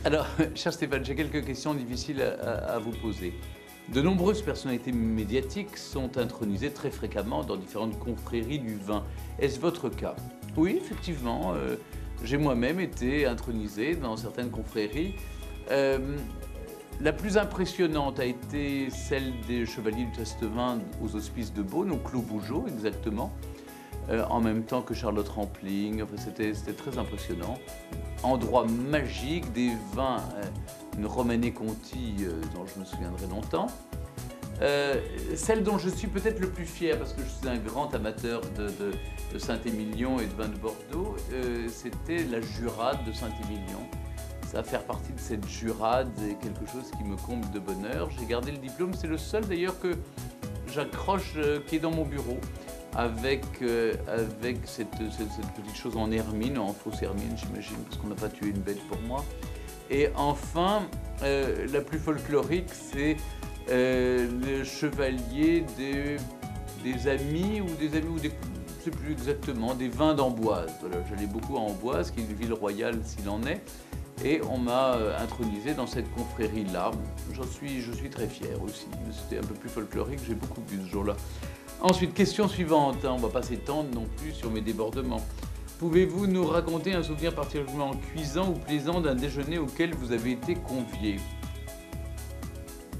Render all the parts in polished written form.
Alors, cher Stéphane, j'ai quelques questions difficiles à vous poser. De nombreuses personnalités médiatiques sont intronisées très fréquemment dans différentes confréries du vin. Est-ce votre cas? Oui, effectivement, j'ai moi-même été intronisé dans certaines confréries. Euh, la plus impressionnante a été celle des Chevaliers du Testevin aux Hospices de Beaune, au Clos Bougeot exactement, en même temps que Charlotte Rampling. Enfin, c'était très impressionnant. Endroit magique, des vins, une Romanée Conti dont je me souviendrai longtemps. Celle dont je suis peut-être le plus fier, parce que je suis un grand amateur de Saint-Émilion et de vin de Bordeaux, c'était la Jurade de Saint-Émilion. Ça, faire partie de cette Jurade est quelque chose qui me comble de bonheur. J'ai gardé le diplôme, c'est le seul d'ailleurs que j'accroche, qui est dans mon bureau, avec cette petite chose en hermine, en fausse hermine j'imagine, parce qu'on n'a pas tué une bête pour moi. Et enfin, la plus folklorique, c'est le chevalier des amis, ou des, je ne sais plus exactement, des vins d'Amboise. Voilà, j'allais beaucoup à Amboise, qui est une ville royale s'il en est, et on m'a intronisé dans cette confrérie-là. Je suis très fier aussi. C'était un peu plus folklorique, j'ai beaucoup bu ce jour-là. Ensuite, question suivante, on ne va pas s'étendre non plus sur mes débordements. Pouvez-vous nous raconter un souvenir particulièrement cuisant ou plaisant d'un déjeuner auquel vous avez été convié?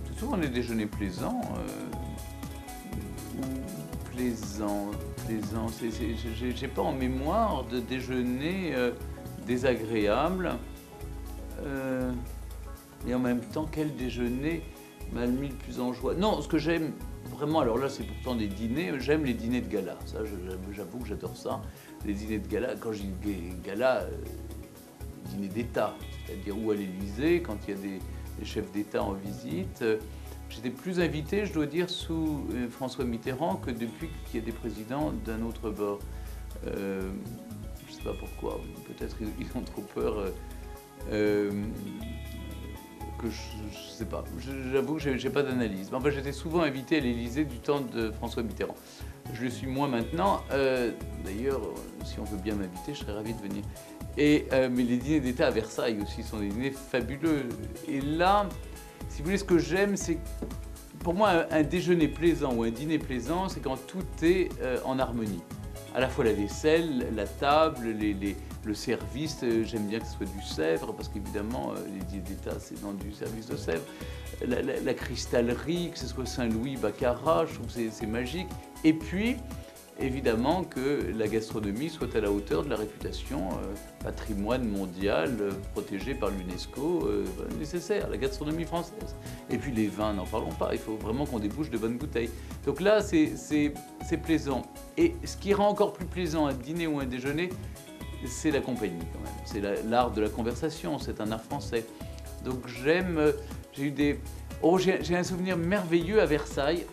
C'est souvent des déjeuners plaisants. Plaisant. J'ai pas en mémoire de déjeuner désagréable. Et en même temps, quel déjeuner m'a mis le plus en joie? Non, ce que j'aime vraiment, alors là c'est pourtant des dîners, j'aime les dîners de gala, ça j'avoue que j'adore ça. Les dîners de gala, quand je dis gala, dîner d'État, c'est-à-dire ou à l'Élysée, quand il y a des chefs d'État en visite. J'étais plus invité, je dois dire, sous François Mitterrand que depuis qu'il y a des présidents d'un autre bord. Je ne sais pas pourquoi, peut-être ils ont trop peur que je ne sais pas. J'avoue que je n'ai pas d'analyse. Enfin, j'étais souvent invité à l'Élysée du temps de François Mitterrand. Je le suis moins maintenant. D'ailleurs, si on veut bien m'inviter, je serais ravi de venir. Mais les dîners d'État à Versailles aussi sont des dîners fabuleux. Et là, si vous voulez, ce que j'aime, c'est pour moi un déjeuner plaisant ou un dîner plaisant, c'est quand tout est en harmonie. À la fois la vaisselle, la table, le service, j'aime bien que ce soit du Sèvres, parce qu'évidemment, les dîners d'État, c'est dans du service de Sèvres. La cristallerie, que ce soit Saint-Louis, Baccarat, je trouve que c'est magique. Et puis, évidemment, que la gastronomie soit à la hauteur de la réputation patrimoine mondial protégé par l'UNESCO nécessaire, la gastronomie française. Et puis les vins, n'en parlons pas, il faut vraiment qu'on débouche de bonnes bouteilles. Donc là, c'est plaisant. Et ce qui rend encore plus plaisant un dîner ou un déjeuner, c'est la compagnie quand même. C'est l'art de la conversation, c'est un art français. Donc j'ai eu des... Oh, j'ai un souvenir merveilleux à Versailles.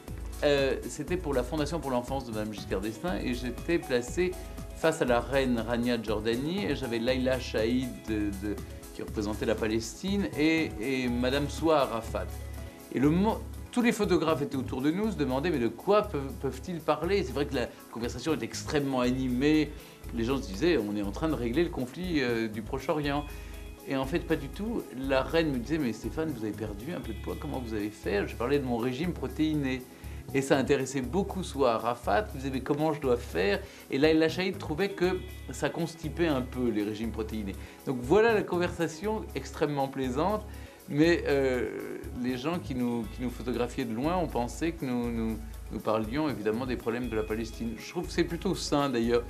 C'était pour la Fondation pour l'enfance de Mme Giscard d'Estaing et j'étais placé face à la reine Rania de Jordanie et j'avais Laila Chaïd qui représentait la Palestine et Mme Soua Arafat. Et tous les photographes étaient autour de nous, se demandaient mais de quoi peuvent-ils parler? C'est vrai que la conversation est extrêmement animée. Les gens se disaient on est en train de régler le conflit du Proche-Orient. Et en fait, pas du tout. La reine me disait mais Stéphane, vous avez perdu un peu de poids, comment vous avez fait? Je parlais de mon régime protéiné. Et ça intéressait beaucoup Soua Arafat, il disait mais comment je dois faire? Et Laila Chaïd trouvait que ça constipait un peu les régimes protéinés. Donc voilà la conversation extrêmement plaisante, mais les gens qui nous photographiaient de loin ont pensé que nous parlions évidemment des problèmes de la Palestine. Je trouve que c'est plutôt sain d'ailleurs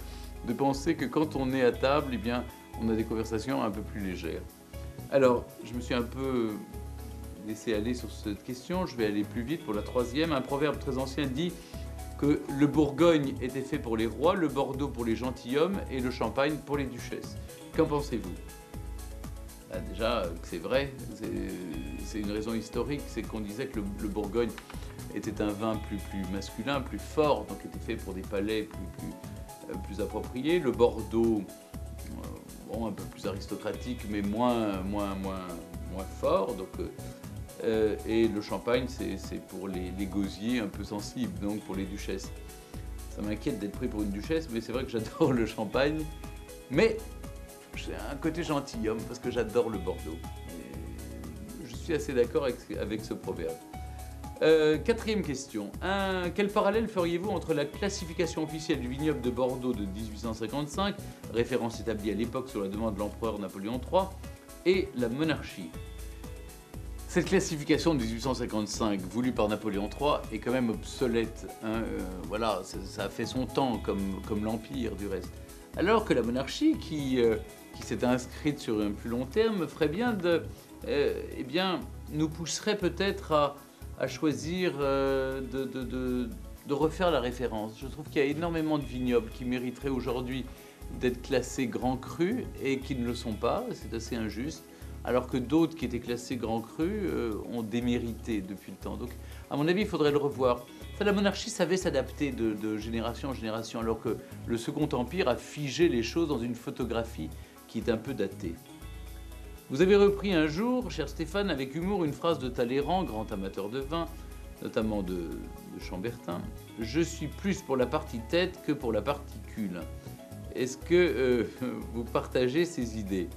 de penser que quand on est à table, eh bien, on a des conversations un peu plus légères. Alors, je me suis un peu laisser aller sur cette question, je vais aller plus vite pour la troisième. Un proverbe très ancien dit que le Bourgogne était fait pour les rois, le Bordeaux pour les gentilshommes et le Champagne pour les duchesses. Qu'en pensez-vous? Déjà, c'est vrai, c'est une raison historique, c'est qu'on disait que le Bourgogne était un vin plus masculin, plus fort, donc était fait pour des palais plus appropriés. Le Bordeaux, bon, un peu plus aristocratique, mais moins fort. Donc, et le champagne, c'est pour les gosiers un peu sensibles, donc pour les duchesses. Ça m'inquiète d'être pris pour une duchesse, mais c'est vrai que j'adore le champagne. Mais j'ai un côté gentilhomme parce que j'adore le Bordeaux. Et suis assez d'accord avec ce proverbe. Quatrième question. Quel parallèle feriez-vous entre la classification officielle du vignoble de Bordeaux de 1855, référence établie à l'époque sur la demande de l'empereur Napoléon III, et la monarchie? Cette classification de 1855, voulue par Napoléon III, est quand même obsolète. Hein, voilà, ça a fait son temps, comme l'Empire du reste. Alors que la monarchie, qui s'est inscrite sur un plus long terme, ferait bien eh bien, nous pousserait peut-être à choisir de refaire la référence. Je trouve qu'il y a énormément de vignobles qui mériteraient aujourd'hui d'être classés grands crus et qui ne le sont pas, c'est assez injuste, alors que d'autres qui étaient classés grands crus ont démérité depuis le temps. Donc, à mon avis, il faudrait le revoir. Ça, la monarchie savait s'adapter de génération en génération, alors que le Second Empire a figé les choses dans une photographie qui est un peu datée. Vous avez repris un jour, cher Stéphane, avec humour, une phrase de Talleyrand, grand amateur de vin, notamment de Chambertin. « Je suis plus pour la partie tête que pour la particule ». Est-ce que vous partagez ces idées?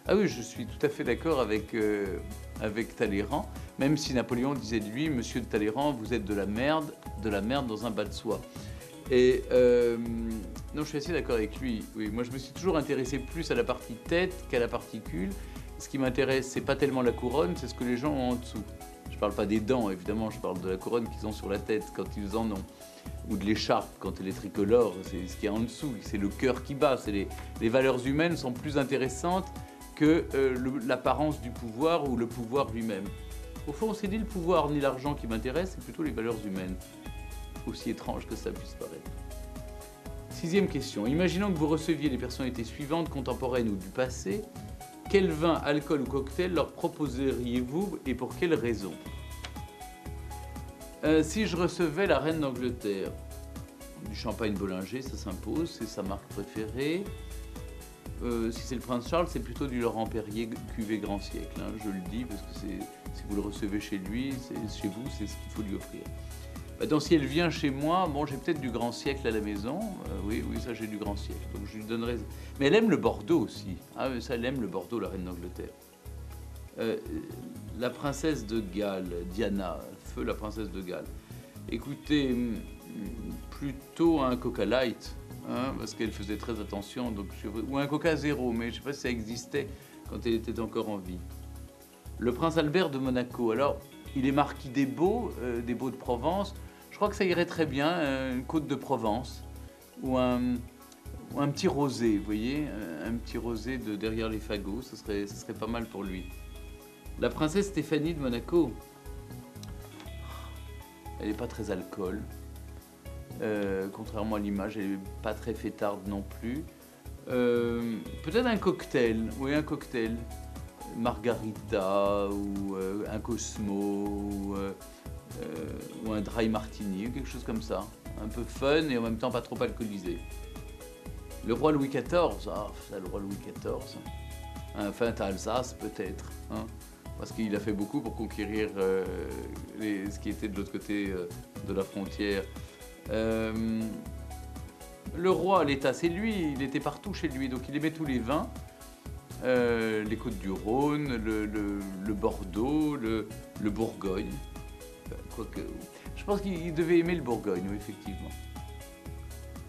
Ah oui, je suis tout à fait d'accord avec Talleyrand, même si Napoléon disait de lui « Monsieur de Talleyrand, vous êtes de la merde dans un bas de soie ». Et non, je suis assez d'accord avec lui. Oui, moi, je me suis toujours intéressé plus à la partie tête qu'à la particule. Ce qui m'intéresse, c'est pas tellement la couronne, c'est ce que les gens ont en dessous. Je parle pas des dents, évidemment, je parle de la couronne qu'ils ont sur la tête quand ils en ont. Ou de l'écharpe quand elle est tricolore, c'est ce qu'il y a en dessous, c'est le cœur qui bat. Les valeurs humaines sont plus intéressantes que l'apparence du pouvoir ou le pouvoir lui-même. Au fond, c'est ni le pouvoir ni l'argent qui m'intéresse, c'est plutôt les valeurs humaines. Aussi étrange que ça puisse paraître. Sixième question. Imaginons que vous receviez les personnalités suivantes, contemporaines ou du passé. Quel vin, alcool ou cocktail leur proposeriez-vous et pour quelle raison? Si je recevais la reine d'Angleterre, du champagne Bollinger, ça s'impose, c'est sa marque préférée. Si c'est le prince Charles, c'est plutôt du Laurent Perrier cuvée Grand Siècle. Hein, je le dis parce que si vous le recevez chez lui, chez vous, c'est ce qu'il faut lui offrir. Maintenant, si elle vient chez moi, bon, j'ai peut-être du Grand Siècle à la maison. Oui, ça, j'ai du Grand Siècle. Donc, je lui donnerai. Mais elle aime le Bordeaux aussi. Ah, ça, elle aime le Bordeaux, la reine d'Angleterre. La princesse de Galles, Diana, feu la princesse de Galles. Écoutez, plutôt un Coca Light, hein, parce qu'elle faisait très attention. Donc, ou un Coca Zéro, mais je ne sais pas si ça existait quand elle était encore en vie. Le prince Albert de Monaco. Alors, il est marquis des Baux de Provence. Je crois que ça irait très bien, une côte de Provence ou un petit rosé, vous voyez, un petit rosé de derrière les fagots, ce serait pas mal pour lui. La princesse Stéphanie de Monaco, elle n'est pas très alcool, contrairement à l'image, elle n'est pas très fêtarde non plus. Peut-être un cocktail, oui, un cocktail. Margarita ou un Cosmo ou un dry martini ou quelque chose comme ça, un peu fun et en même temps pas trop alcoolisé. Le roi Louis XIV, le roi Louis XIV, un feinte Alsace peut-être, hein, parce qu'il a fait beaucoup pour conquérir ce qui était de l'autre côté de la frontière. Le roi, l'État, c'est lui, il était partout chez lui, donc il aimait tous les vins. Les Côtes du Rhône, le Bordeaux, le Bourgogne. Quoique, je pense qu'il devait aimer le Bourgogne, oui, effectivement.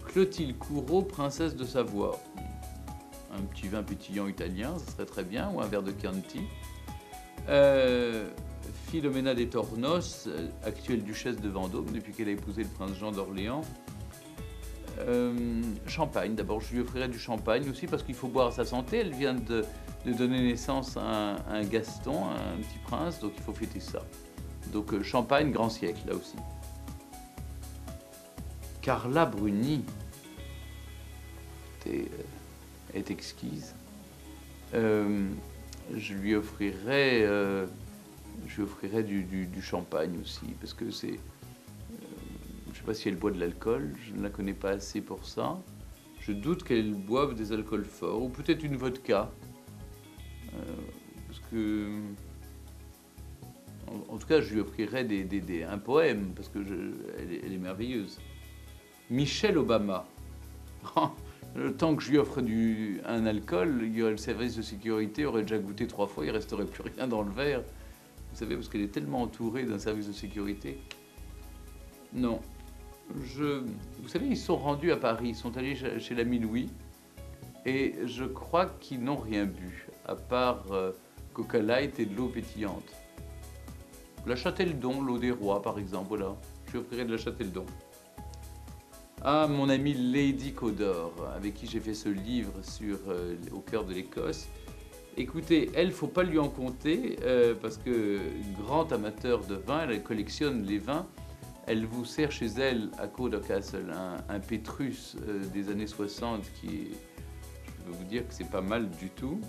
Clotilde Courreau, princesse de Savoie. Un petit vin pétillant italien, ça serait très bien, ou un verre de Chianti. Philomena des Tornos, actuelle duchesse de Vendôme, depuis qu'elle a épousé le prince Jean d'Orléans. Champagne, d'abord je lui offrirai du champagne aussi parce qu'il faut boire à sa santé. Elle vient de donner naissance à un Gaston, un petit prince, donc il faut fêter ça. Donc champagne, Grand Siècle, là aussi. Carla Bruni est exquise. Je lui offrirai du champagne aussi, parce que c'est... je ne sais pas si elle boit de l'alcool, je ne la connais pas assez pour ça. Je doute qu'elle boive des alcools forts, ou peut-être une vodka. Parce que... En tout cas, je lui offrirai un poème, parce que elle est merveilleuse. Michelle Obama. Le temps que je lui offre un alcool, le service de sécurité aurait déjà goûté 3 fois, il ne resterait plus rien dans le verre. Vous savez, parce qu'elle est tellement entourée d'un service de sécurité. Non. Vous savez, ils sont rendus à Paris, ils sont allés chez l'ami Louis, et je crois qu'ils n'ont rien bu, à part Coca Light et de l'eau pétillante. La Châteldon, l'eau des rois, par exemple, voilà. Je lui offrirai de la Châteldon. Ah, mon amie Lady Codor, avec qui j'ai fait ce livre sur au cœur de l'Écosse. Écoutez, elle, faut pas lui en compter, parce que grand amateur de vin, elle collectionne les vins. Elle vous sert chez elle, à Codor Castle, un Pétrus des années 60 qui est, je peux vous dire que c'est pas mal du tout.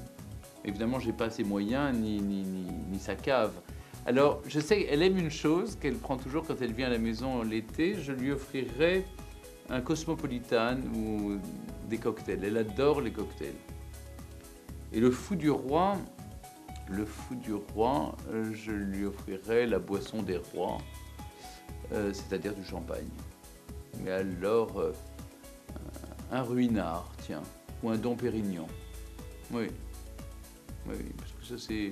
Évidemment, j'ai pas ses moyens ni sa cave. Alors, je sais qu'elle aime une chose qu'elle prend toujours quand elle vient à la maison l'été. Je lui offrirai un Cosmopolitan ou des cocktails. Elle adore les cocktails. Et le fou du roi, je lui offrirai la boisson des rois, c'est-à-dire du champagne. Mais alors, un ruinard, tiens, ou un Dom Pérignon. Oui, oui, parce que ça c'est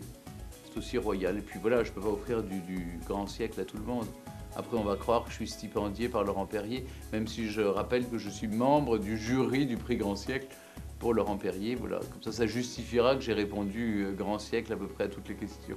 aussi royal. Et puis voilà, je ne peux pas offrir du grand siècle à tout le monde. Après, on va croire que je suis stipendié par Laurent Perrier, même si je rappelle que je suis membre du jury du prix Grand Siècle pour Laurent Perrier. Voilà, comme ça justifiera que j'ai répondu Grand Siècle à peu près à toutes les questions.